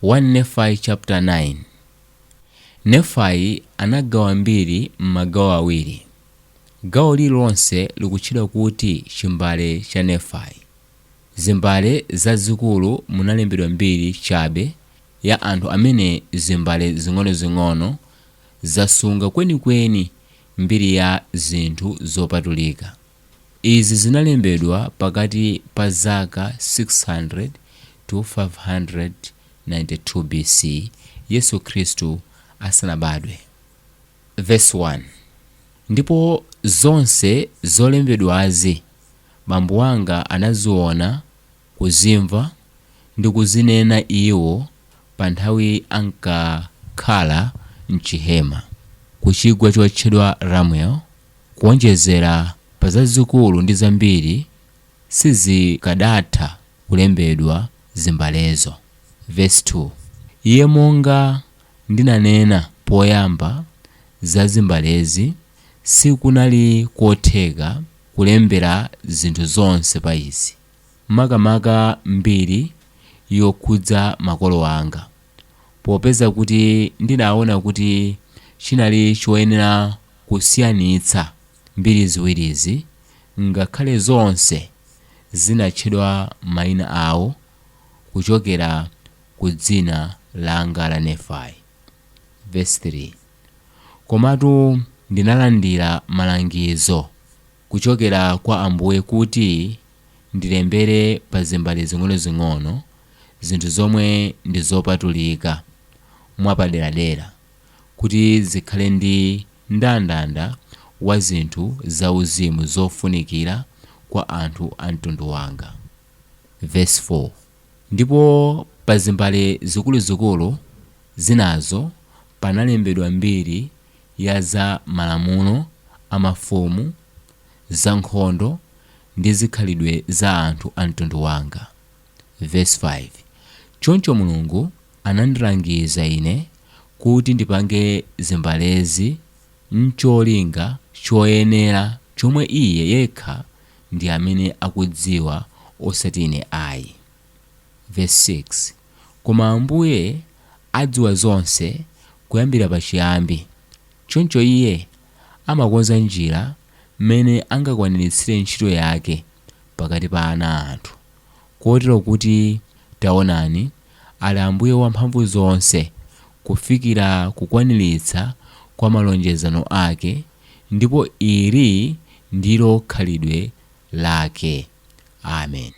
1 Nephi chapter 9. Nephi anagawa mbiri m'magawo awiri. Gawo lililonse likutchedwa kuti chimbale cha Nephi. Zimbale zazikulu munalembedwa mbiri chabe ya anthu amene zimbale zing'onozing'ono zasunga kwenikweni mbiri ya zinthu zopatulika. Izi zinalembedwa pakati pa zaka 600 to 592 BC Yesu Khristu asanabadwe. Verse 1. Ndipo zonse zolembedwazi bambo wanga anaziona, kuzimva ndi kuzinena iwo pa nthawi ankakhala mchihema ku chigwa chotchedwa Ramuel. Kuonjezera pa zazikulu ndi zambiri sizikanatha kulembedwa zimbalezo. Verse 2. Iye monga ndinanena poyamba za zimbalezi, sikunali kotheka kulembera zinthu zonse pa izi, makamaka mbiri yokhudza makolo anga, popeza kuti ndinaona kuti chinali choyenera kusiyanitsa mbiri ziwirizi, ngakhale zonse zinatchedwa mayina awo kuchokera ku dzina langa la Nephi. Verse 3. Komatu ndinalandira malangizo kuchokera kwa Ambuye kuti ndilembere pa zimbale zing'onozing'ono zinthu zomwe ndi zopatulika mwapaderadera, kuti zikhale ndi mndandanda wa zinthu zauzimu zofunikira kwa anthu a mtundu wanga. Verse 4. Ndipo pa zimbale zikuluzikulu zinazo panalembedwa mbiri ya za malamulo a mafumu, za nkhondo ndi zikhalidwe za anthu a mtundu wanga. Verse 5. Choncho Mulungu anandilangiza ine kuti ndipange zimbalezi m'cholinga choyenera chomwe Iye yekha ndi amene akudziwa, osati ine ayi. Verse 6. Koma Ambuye adziwa zonse kuyambira pachiyambi, choncho Iye amakonza njira mmene angakwaniritsire ntchito yake pakati pa ana anthu, kotero kuti taonani, ali Ambuye wamphamvu zonse kufikira kukwaniritsa kwa malonjezano ake, ndipo ili ndilo khalidwe lake. Amen.